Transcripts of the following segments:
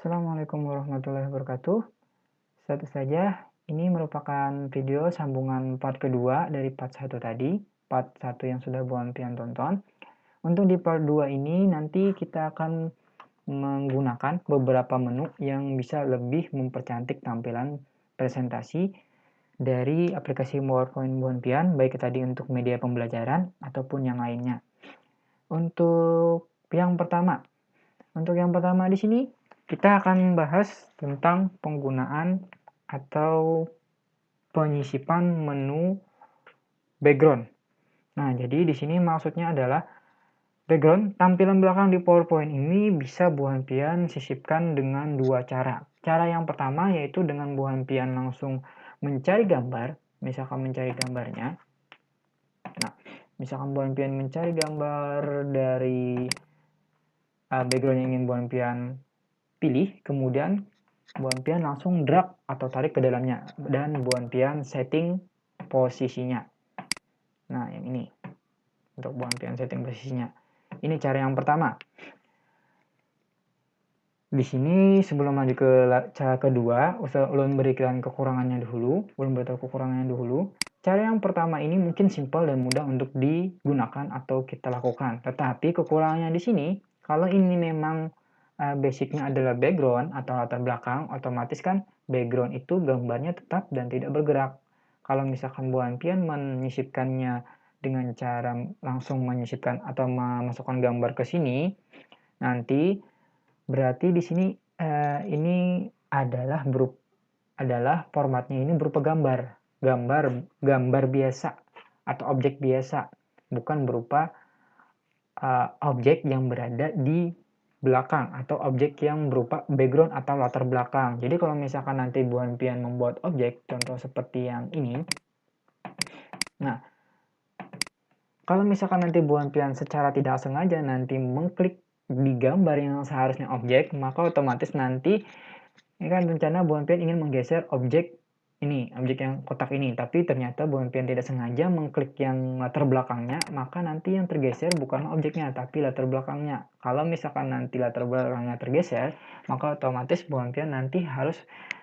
Assalamualaikum warahmatullahi wabarakatuh. Satu saja, ini merupakan video sambungan part kedua dari part 1 tadi, part 1 yang sudah Bu Alfian tonton. Untuk di part 2 ini nanti kita akan menggunakan beberapa menu yang bisa lebih mempercantik tampilan presentasi dari aplikasi PowerPoint Bu Alfian, baik tadi untuk media pembelajaran ataupun yang lainnya. Untuk yang pertama di sini kita akan membahas tentang penggunaan atau penyisipan menu background. Nah, jadi di sini maksudnya adalah background tampilan belakang di PowerPoint ini bisa Bu Alfian sisipkan dengan dua cara. Cara yang pertama yaitu dengan Bu Alfian langsung mencari gambar, misalkan mencari gambarnya. Nah, misalkan Bu Alfian mencari gambar dari background yang ingin Bu Alfian pilih, kemudian Bu Alfian langsung drag atau tarik ke dalamnya dan Bu Alfian setting posisinya. Nah, yang ini untuk Bu Alfian setting posisinya. Ini cara yang pertama. Di sini sebelum lanjut ke cara kedua, ulun berikan kekurangannya dulu, ulun beritahu kekurangannya dulu. Cara yang pertama ini mungkin simpel dan mudah untuk digunakan atau kita lakukan. Tetapi kekurangannya di sini, kalau ini memang basicnya adalah background atau latar belakang, otomatis kan background itu gambarnya tetap dan tidak bergerak. Kalau misalkan Bu Alfian menyisipkannya dengan cara langsung menyisipkan atau memasukkan gambar ke sini, nanti berarti di sini ini adalah formatnya ini berupa gambar biasa atau objek biasa, bukan berupa objek yang berada di belakang atau objek yang berupa background atau latar belakang. Jadi kalau misalkan nanti Bu Alfian membuat objek, contoh seperti yang ini. Nah, kalau misalkan nanti Bu Alfian secara tidak sengaja nanti mengklik di gambar yang seharusnya objek, maka otomatis nanti ini kan rencana Bu Alfian ingin menggeser objek ini, objek yang kotak ini, tapi ternyata Bu Alfian tidak sengaja mengklik yang latar belakangnya, maka nanti yang tergeser bukan objeknya, tapi latar belakangnya. Kalau misalkan nanti latar belakangnya tergeser, maka otomatis Bu Alfian nanti harus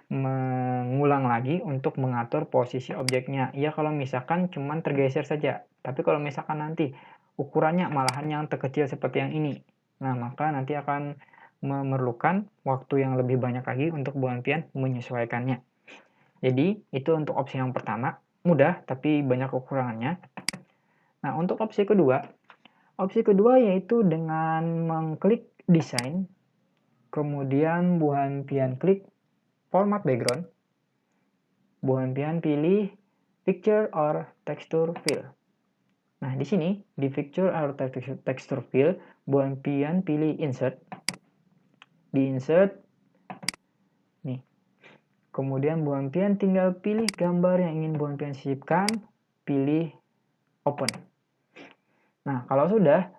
mengulang lagi untuk mengatur posisi objeknya. Ya kalau misalkan cuman tergeser saja, tapi kalau misalkan nanti ukurannya malahan yang terkecil seperti yang ini, nah maka nanti akan memerlukan waktu yang lebih banyak lagi untuk Bu Alfian menyesuaikannya. Jadi, itu untuk opsi yang pertama, mudah tapi banyak kekurangannya. Nah, untuk opsi kedua yaitu dengan mengklik desain, kemudian Bu Alfian klik format background, Bu Alfian pilih picture or texture fill. Nah, di sini, di picture or texture fill, Bu Alfian pilih insert. Di insert, nih, kemudian Bu Alfian tinggal pilih gambar yang ingin Bu Alfian sisipkan, pilih open. Nah, kalau sudah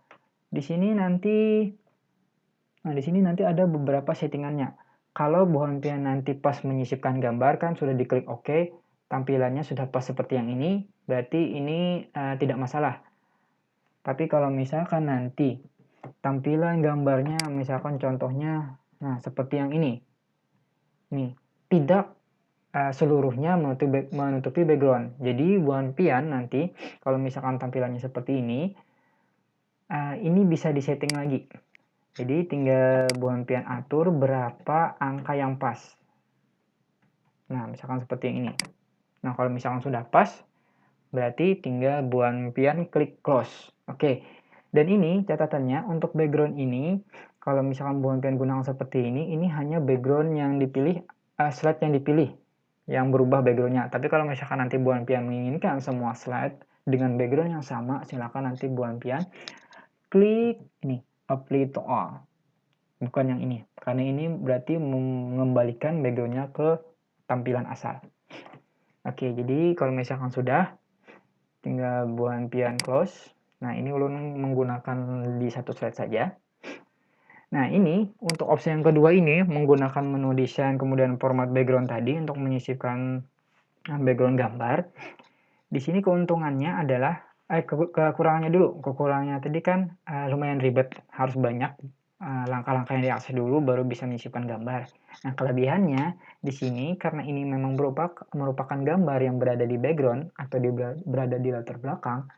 di sini nanti ada beberapa settingannya. Kalau Bu Alfian nanti pas menyisipkan gambar kan sudah diklik OK, tampilannya sudah pas seperti yang ini, berarti ini tidak masalah. Tapi kalau misalkan nanti tampilan gambarnya misalkan contohnya nah seperti yang ini. Nih, tidak seluruhnya menutupi background. Jadi Bu Alfian nanti kalau misalkan tampilannya seperti ini bisa disetting lagi. Jadi tinggal Bu Alfian atur berapa angka yang pas. Nah, misalkan seperti yang ini. Nah, kalau misalkan sudah pas, berarti tinggal Bu Alfian klik close. Oke. Dan ini catatannya untuk background ini, kalau misalkan Bu Alfian gunakan seperti ini hanya background yang dipilih, slide yang dipilih yang berubah backgroundnya. Tapi kalau misalkan nanti Bu Alfian menginginkan semua slide dengan background yang sama, silakan nanti Bu Alfian klik ini apply to all, bukan yang ini, karena ini berarti mengembalikan backgroundnya ke tampilan asal. Oke, jadi kalau misalkan sudah, tinggal Bu Alfian close. Nah, ini ulun menggunakan di satu slide saja. Nah, ini untuk opsi yang kedua ini menggunakan menu desain kemudian format background tadi untuk menyisipkan background gambar. Di sini keuntungannya adalah kekurangannya dulu. Kekurangannya tadi kan lumayan ribet, harus banyak langkah-langkah yang diakses dulu baru bisa menyisipkan gambar. Nah, kelebihannya di sini karena ini memang merupakan gambar yang berada di background atau berada di latar belakang,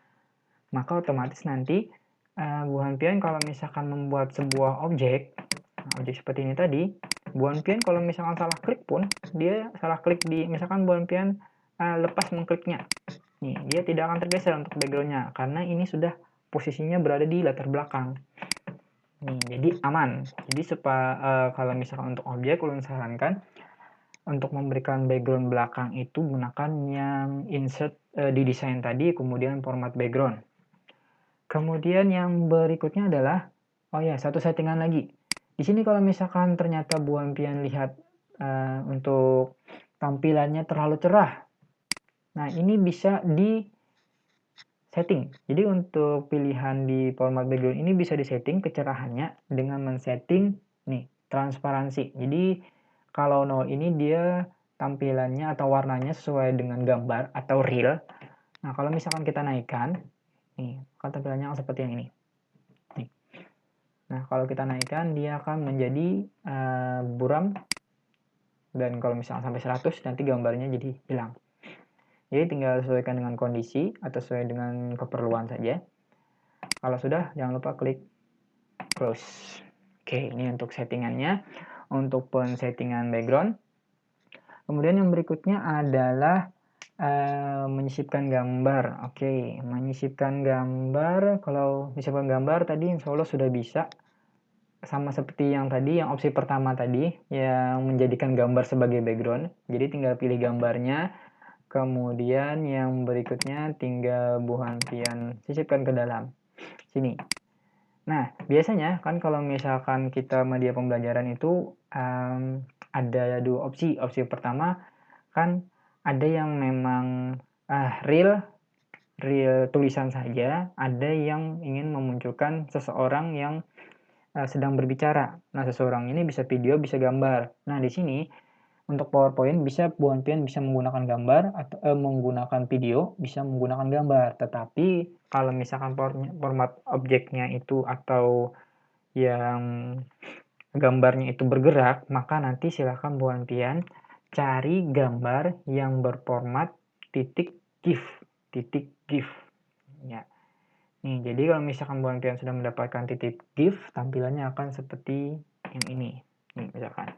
maka otomatis nanti Bu Hanpian kalau misalkan membuat sebuah objek, objek seperti ini tadi, Bu Hanpian kalau misalkan salah klik pun, dia salah klik di, misalkan Bu Hanpian lepas mengkliknya, nih dia tidak akan tergeser untuk backgroundnya karena ini sudah posisinya berada di latar belakang. Nih, jadi aman. Jadi kalau misalkan untuk objek, ulun sarankan untuk memberikan background belakang itu gunakan yang insert di desain tadi, kemudian format background. Kemudian yang berikutnya adalah, oh ya, satu settingan lagi. Di sini kalau misalkan ternyata Bu Hanpian lihat untuk tampilannya terlalu cerah, nah ini bisa di setting. Jadi untuk pilihan di format background ini bisa disetting kecerahannya dengan men-setting nih transparansi. Jadi kalau nol ini dia tampilannya atau warnanya sesuai dengan gambar atau real. Nah, kalau misalkan kita naikkan nih, kan tampilannya seperti yang ini. Nih. Nah, kalau kita naikkan dia akan menjadi buram, dan kalau misalkan sampai 100 nanti gambarnya jadi hilang. Jadi tinggal sesuaikan dengan kondisi atau sesuai dengan keperluan saja. Kalau sudah, jangan lupa klik close. Oke, ini untuk settingannya, untuk settingan background. Kemudian yang berikutnya adalah menyisipkan gambar. Oke, menyisipkan gambar. Kalau menyisipkan gambar tadi insya Allah sudah bisa. Sama seperti yang tadi, yang opsi pertama tadi, yang menjadikan gambar sebagai background. Jadi tinggal pilih gambarnya. Kemudian yang berikutnya tinggal Bu Hanpian sisipkan ke dalam sini. Nah, biasanya kan kalau misalkan kita media pembelajaran itu ada dua opsi. Opsi pertama kan ada yang memang real tulisan saja, ada yang ingin memunculkan seseorang yang sedang berbicara. Nah, seseorang ini bisa video, bisa gambar. Nah, di sini untuk PowerPoint bisa Bu Hanpian bisa menggunakan gambar atau menggunakan video, bisa menggunakan gambar. Tetapi kalau misalkan format objeknya itu atau yang gambarnya itu bergerak, maka nanti silakan Bu Hanpian cari gambar yang berformat .gif, .gif. Ya. Nih, jadi kalau misalkan Bu Hanpian sudah mendapatkan .gif, tampilannya akan seperti yang ini. Nih, misalkan.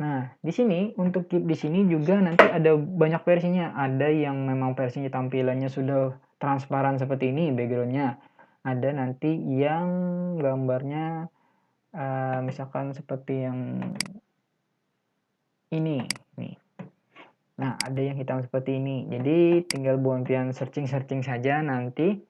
Nah, di sini untuk GIF di sini juga nanti ada banyak versinya. Ada yang memang versinya tampilannya sudah transparan seperti ini backgroundnya. Ada nanti yang gambarnya misalkan seperti yang ini nih. Nah, ada yang hitam seperti ini. Jadi tinggal Bu Hanpian searching saja nanti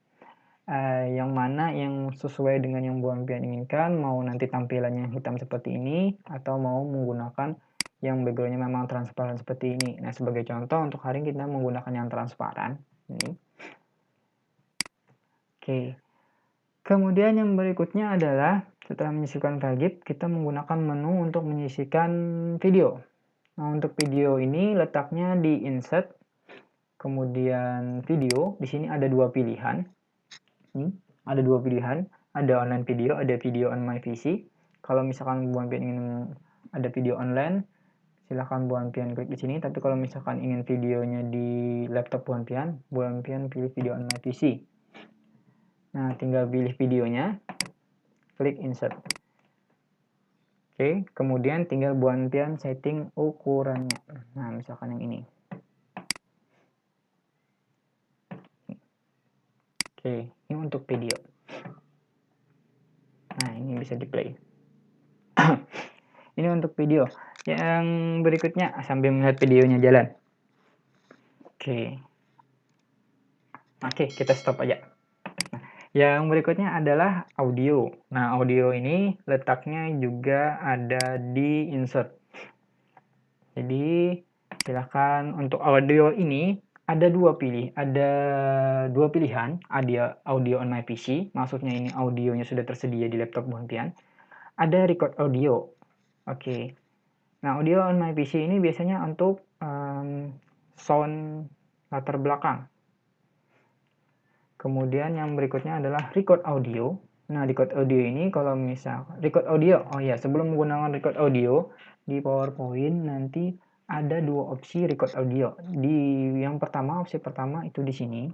yang mana yang sesuai dengan yang Bu Hanpian inginkan, mau nanti tampilannya hitam seperti ini atau mau menggunakan yang backgroundnya memang transparan seperti ini. Nah, sebagai contoh untuk hari ini kita menggunakan yang transparan ini. Oke. Kemudian yang berikutnya adalah setelah menyisipkan file GIF, kita menggunakan menu untuk menyisipkan video. Nah, untuk video ini letaknya di insert, kemudian video. Di sini ada dua pilihan. Ada dua pilihan, ada online video, ada video on my PC. Kalau misalkan Bu Hanpian ingin ada video online, silahkan Bu Hanpian klik di sini. Tapi kalau misalkan ingin videonya di laptop Bu Hanpian pilih video on my PC. Nah, tinggal pilih videonya, klik insert. Oke, kemudian tinggal Bu Hanpian setting ukurannya. Nah, misalkan yang ini. Oke, ini untuk video. Nah, ini bisa di play. Ini untuk video. Yang berikutnya sambil melihat videonya jalan. Oke, kita stop aja. Nah, yang berikutnya adalah audio. Nah, audio ini letaknya juga ada di insert. Jadi, silakan untuk audio ini ada dua pilihan, audio on my PC, maksudnya ini audionya sudah tersedia di laptop Bu Hanpian. Ada record audio. Oke. Nah, audio on my PC ini biasanya untuk sound latar belakang. Kemudian yang berikutnya adalah record audio. Nah, record audio ini kalau misal record audio, oh ya, sebelum menggunakan record audio di PowerPoint nanti ada dua opsi record audio. Yang pertama, opsi pertama itu di sini.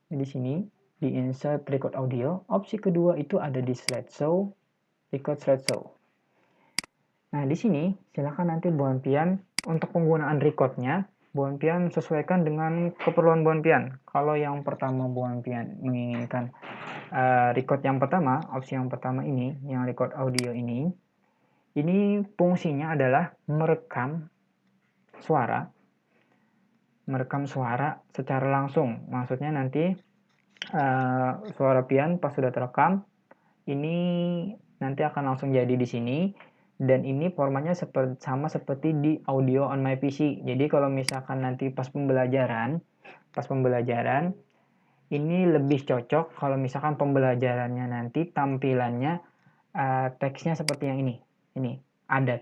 Di sini di insert record audio. Opsi kedua itu ada di slideshow, record slideshow. Nah, di sini silakan nanti Bu Hanpian untuk penggunaan recordnya, Bu Hanpian sesuaikan dengan keperluan Bu Hanpian. Kalau yang pertama Bu Hanpian menginginkan record yang pertama, opsi yang pertama ini, yang record audio ini fungsinya adalah merekam suara secara langsung. Maksudnya nanti suara pian pas sudah terekam, ini nanti akan langsung jadi di sini, dan ini formatnya sama seperti di audio on my PC. Jadi kalau misalkan nanti pas pembelajaran, ini lebih cocok kalau misalkan pembelajarannya nanti tampilannya teksnya seperti yang ini. Ini ada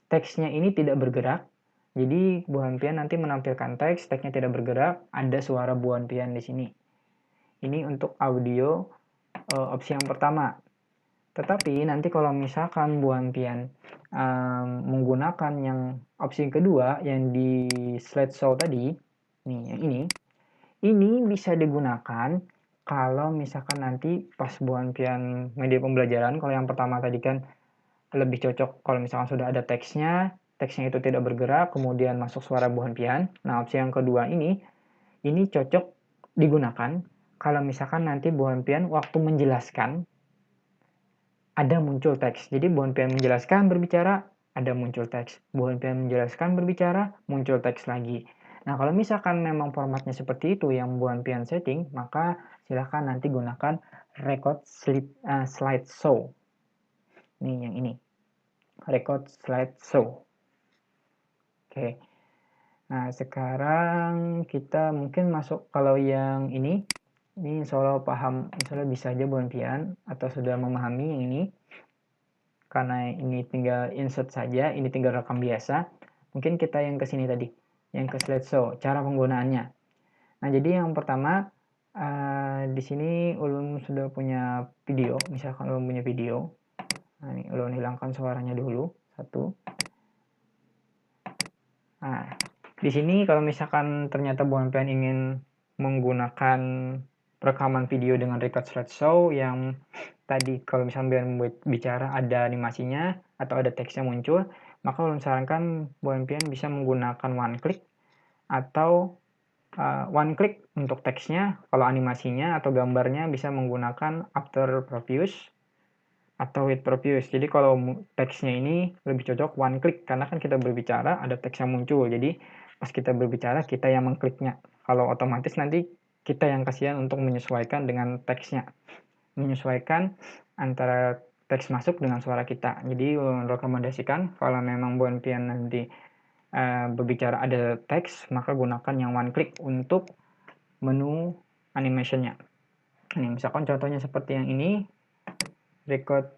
teksnya ini tidak bergerak. Jadi Bu Hanpian nanti menampilkan teksnya tidak bergerak, ada suara Bu Hanpian di sini. Ini untuk audio opsi yang pertama. Tetapi nanti kalau misalkan Bu Hanpian menggunakan yang opsi kedua yang di slideshow tadi, nih yang ini bisa digunakan kalau misalkan nanti pas Bu Hanpian media pembelajaran. Kalau yang pertama tadi kan lebih cocok kalau misalkan sudah ada teksnya itu tidak bergerak, kemudian masuk suara Bu Hanpian. Nah, opsi yang kedua ini cocok digunakan kalau misalkan nanti Bu Hanpian waktu menjelaskan ada muncul teks. Jadi Bu Hanpian menjelaskan berbicara, ada muncul teks. Bu Hanpian menjelaskan berbicara, muncul teks lagi. Nah, kalau misalkan memang formatnya seperti itu yang Bu Hanpian setting, maka silahkan nanti gunakan record slideshow. Nih yang ini, record slideshow. Oke. Nah, sekarang kita mungkin masuk kalau yang ini insya Allah paham, insya Allah bisa aja Bu Hanpian atau sudah memahami yang ini. Karena ini tinggal insert saja, ini tinggal rekam biasa. Mungkin kita yang ke sini tadi, yang ke slideshow, cara penggunaannya. Nah, jadi yang pertama, di sini Ulun sudah punya video, misalkan Ulun punya video. Nah, ini Ulun hilangkan suaranya dulu, satu. Nah, di sini kalau misalkan ternyata Bu Hanpian ingin menggunakan rekaman video dengan record slideshow yang tadi kalau misalnya bicara ada animasinya atau ada teksnya muncul, maka Ulun sarankan Bu Hanpian bisa menggunakan one click atau one click untuk teksnya. Kalau animasinya atau gambarnya bisa menggunakan After Previous atau with Previous. Jadi kalau teksnya ini lebih cocok one click karena kan kita berbicara ada teks yang muncul. Jadi pas kita berbicara kita yang mengkliknya. Kalau otomatis nanti kita yang kasihan untuk menyesuaikan dengan teksnya. Menyesuaikan antara teks masuk dengan suara kita. Jadi rekomendasikan kalau memang Bu Hanpian nanti berbicara ada teks, maka gunakan yang one click untuk menu animationnya. Ini misalkan contohnya seperti yang ini, record.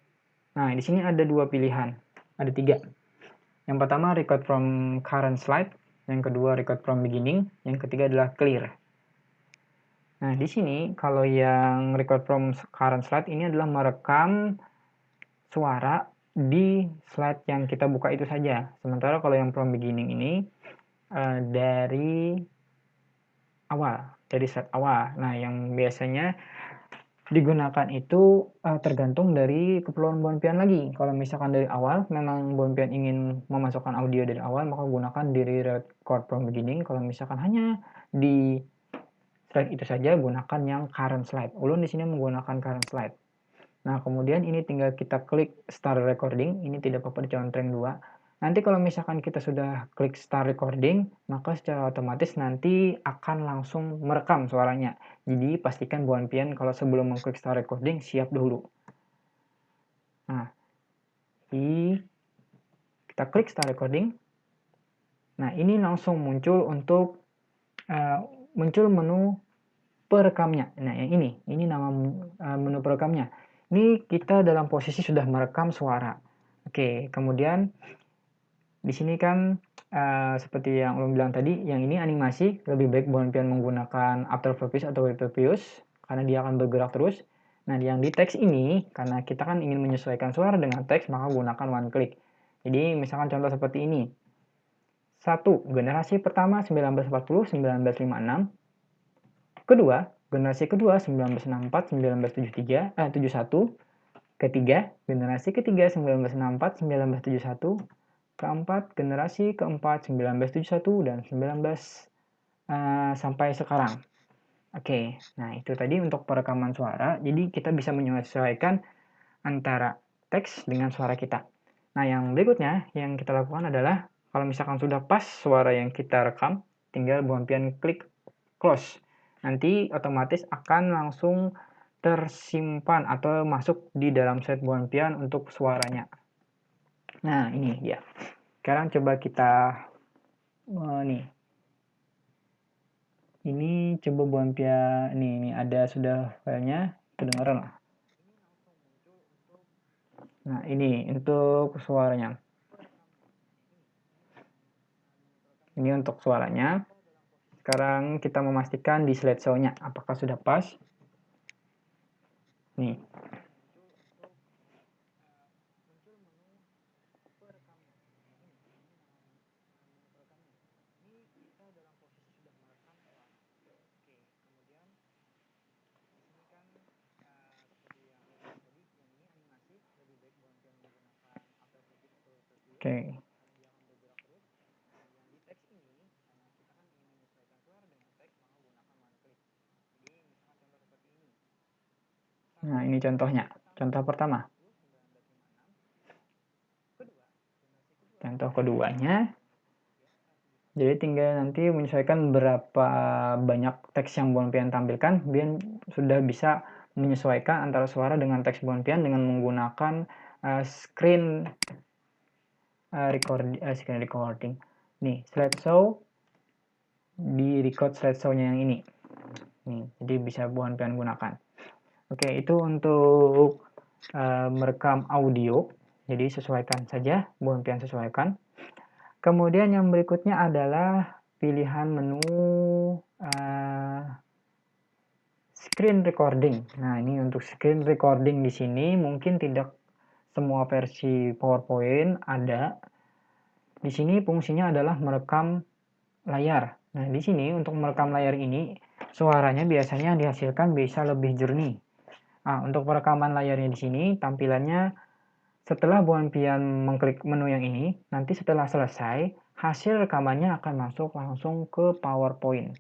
Nah, di sini ada dua pilihan, ada tiga. Yang pertama record from current slide, yang kedua record from beginning, yang ketiga adalah clear. Nah, di sini kalau yang record from current slide ini adalah merekam suara di slide yang kita buka itu saja. Sementara kalau yang from beginning ini dari awal, dari slide awal. Nah, yang biasanya digunakan itu tergantung dari keperluan Bu Hanpian lagi. Kalau misalkan dari awal memang Bu Hanpian ingin memasukkan audio dari awal, maka gunakan dari record from beginning. Kalau misalkan hanya di slide itu saja, gunakan yang current slide. Ulun di sini menggunakan current slide. Nah, kemudian ini tinggal kita klik start recording. Ini tidak apa-apa dicontreng 2. Nanti kalau misalkan kita sudah klik start recording, maka secara otomatis nanti akan langsung merekam suaranya. Jadi pastikan Bu Hanpian kalau sebelum mengklik start recording siap dulu. Nah, kita klik start recording. Nah, ini langsung muncul untuk muncul menu perekamnya. Nah, yang ini nama menu perekamnya. Ini kita dalam posisi sudah merekam suara. Oke, kemudian di sini kan seperti yang Ulun bilang tadi, yang ini animasi, lebih baik Bu Hanpian menggunakan After Previous atau with Previous karena dia akan bergerak terus. Nah, yang di teks ini, karena kita kan ingin menyesuaikan suara dengan teks, maka gunakan one click. Jadi, misalkan contoh seperti ini. 1. Generasi pertama 1940-1956. Kedua, generasi kedua 1964-1971. Ketiga, generasi ketiga 1964-1971. Keempat, generasi keempat 1971 dan 19 sampai sekarang. Oke, nah itu tadi untuk perekaman suara. Jadi kita bisa menyesuaikan antara teks dengan suara kita. Nah, yang berikutnya yang kita lakukan adalah kalau misalkan sudah pas suara yang kita rekam, tinggal buampian klik close. Nanti otomatis akan langsung tersimpan atau masuk di dalam set buampian untuk suaranya. Nah, ini ya. Sekarang coba kita nih. Ini coba buampia ini ada sudah filenya, kedengaran lah. Nah, ini untuk suaranya. Ini untuk suaranya. Sekarang kita memastikan di slideshow-nya apakah sudah pas. Nih. Oke. Nah, ini contohnya. Contoh pertama. Contoh keduanya. Jadi tinggal nanti menyesuaikan berapa banyak teks yang buampian tampilkan, biar sudah bisa menyesuaikan antara suara dengan teks buampian dengan menggunakan screen recording. Nih, slideshow di record slideshow-nya yang ini. Nih, jadi bisa buampian gunakan. Oke, itu untuk merekam audio. Jadi sesuaikan saja, buampian sesuaikan. Kemudian yang berikutnya adalah pilihan menu screen recording. Nah, ini untuk screen recording di sini mungkin tidak semua versi PowerPoint ada. Di sini fungsinya adalah merekam layar. Nah, di sini untuk merekam layar ini suaranya biasanya dihasilkan bisa lebih jernih. Nah, untuk perekaman layarnya di sini tampilannya setelah buampian mengklik menu yang ini, nanti setelah selesai, hasil rekamannya akan masuk langsung ke PowerPoint.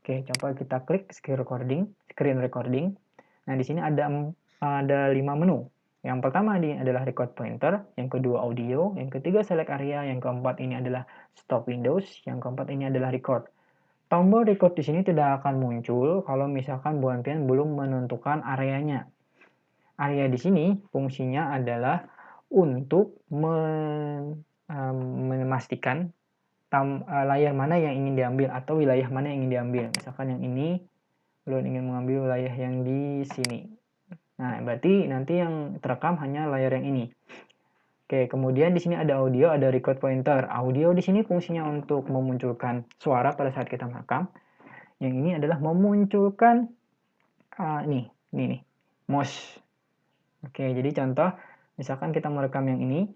Oke, coba kita klik screen recording. Nah, di sini ada 5 menu. Yang pertama ini adalah record pointer, yang kedua audio, yang ketiga select area, yang keempat ini adalah stop windows, yang keempat ini adalah record. Tombol record di sini tidak akan muncul kalau misalkan buampian belum menentukan areanya. Area di sini fungsinya adalah untuk memastikan layar mana yang ingin diambil atau wilayah mana yang ingin diambil. Misalkan yang ini belum ingin mengambil wilayah yang di sini. Nah, berarti nanti yang terekam hanya layar yang ini. Oke, kemudian di sini ada audio, ada record pointer. Audio di sini fungsinya untuk memunculkan suara pada saat kita merekam. Yang ini adalah memunculkan nih, mouse. Oke, jadi contoh, misalkan kita merekam yang ini,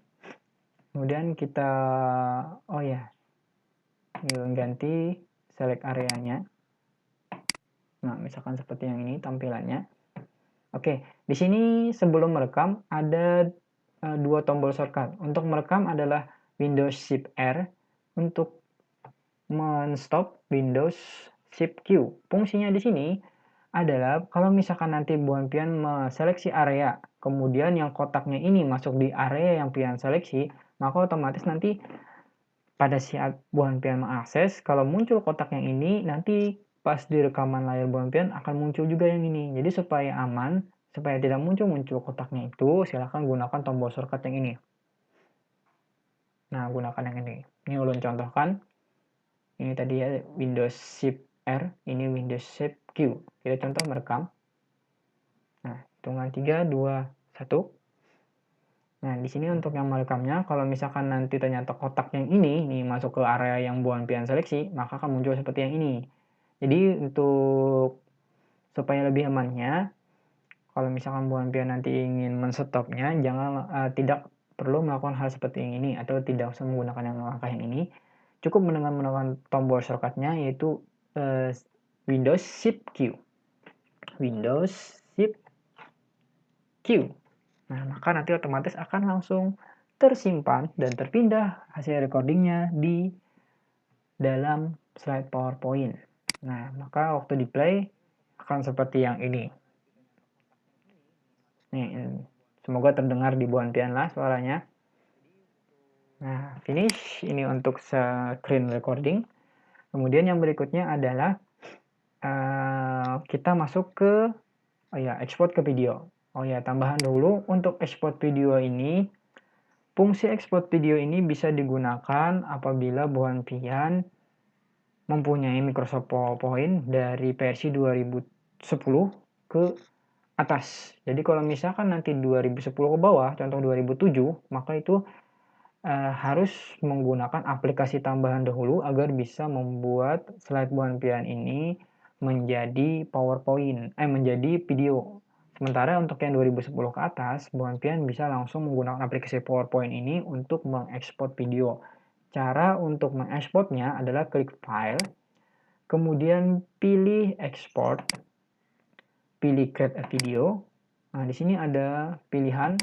kemudian kita, ganti select areanya. Nah, misalkan seperti yang ini tampilannya. Oke, di sini sebelum merekam ada 2 tombol shortcut. Untuk merekam adalah Windows Shift R, untuk men-stop Windows Shift Q. Fungsinya di sini adalah kalau misalkan nanti buampian seleksi area, kemudian yang kotaknya ini masuk di area yang pian seleksi, maka otomatis nanti pada saat buampian mengakses, kalau muncul kotak yang ini, nanti pas di rekaman layar buampian akan muncul juga yang ini. Jadi supaya aman, supaya tidak muncul kotaknya itu, silahkan gunakan tombol shortcut yang ini. Nah, gunakan yang ini. Ini ulun contohkan. Ini tadi ya Windows Shift R, ini Windows Shift Q. Kita contoh merekam. Nah, hitungan 3, 2, 1. Nah, di sini untuk yang merekamnya, kalau misalkan nanti ternyata kotak yang ini masuk ke area yang buampian seleksi, maka akan muncul seperti yang ini. Jadi untuk supaya lebih amannya, kalau misalkan buan pian nanti ingin men-stopnya, tidak perlu melakukan hal seperti yang ini atau tidak usah menggunakan langkah yang ini. Cukup dengan menekan tombol shortcut-nya yaitu Windows Shift Q. Windows Shift Q. Nah, maka nanti otomatis akan langsung tersimpan dan terpindah hasil recordingnya di dalam slide PowerPoint. Nah, maka waktu di play akan seperti yang ini. Nih, semoga terdengar di buan pian lah suaranya. Nah, finish. Ini untuk screen recording. Kemudian yang berikutnya adalah kita masuk ke export ke video. Tambahan dulu untuk export video ini, fungsi export video ini bisa digunakan apabila buan pian mempunyai Microsoft PowerPoint dari versi 2010 ke atas. Jadi kalau misalkan nanti 2010 ke bawah, contoh 2007, maka itu harus menggunakan aplikasi tambahan dahulu agar bisa membuat slide buan pian ini menjadi PowerPoint, menjadi video. Sementara untuk yang 2010 ke atas, buan pian bisa langsung menggunakan aplikasi PowerPoint ini untuk mengekspor video. Cara untuk mengekspornya adalah klik File, kemudian pilih Export, pilih Create a Video. Nah, di sini ada pilihan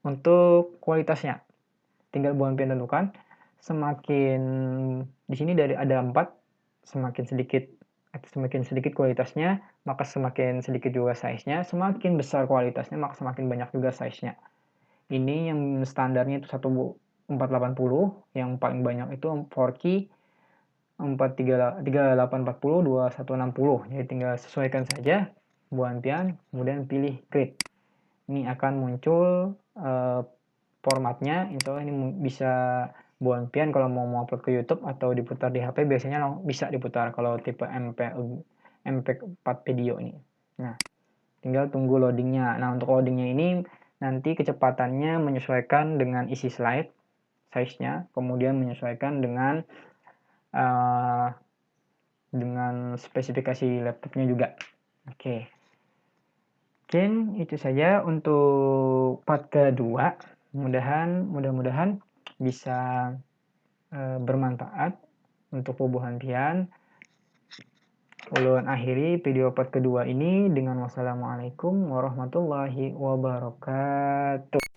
untuk kualitasnya. Tinggal buan pian tentukan. Semakin di sini ada 4, semakin sedikit kualitasnya, maka semakin sedikit juga size-nya. Semakin besar kualitasnya, maka semakin banyak juga size-nya. Ini yang standarnya itu 1480, yang paling banyak itu 4K 3840 2160. Jadi tinggal sesuaikan saja buan pian, kemudian pilih create. Ini akan muncul formatnya. Insya Allah ini bisa buan pian kalau mau upload ke YouTube atau diputar di HP, biasanya bisa diputar kalau tipe MP4 video ini. Nah, tinggal tunggu loadingnya. Nah, untuk loadingnya ini nanti kecepatannya menyesuaikan dengan isi slide, size-nya, kemudian menyesuaikan dengan spesifikasi laptopnya juga. Oke. Mungkin itu saja untuk part kedua. Mudah-mudahan bisa bermanfaat untuk buan pian. Ulun akhiri video part kedua ini dengan wassalamualaikum warahmatullahi wabarakatuh.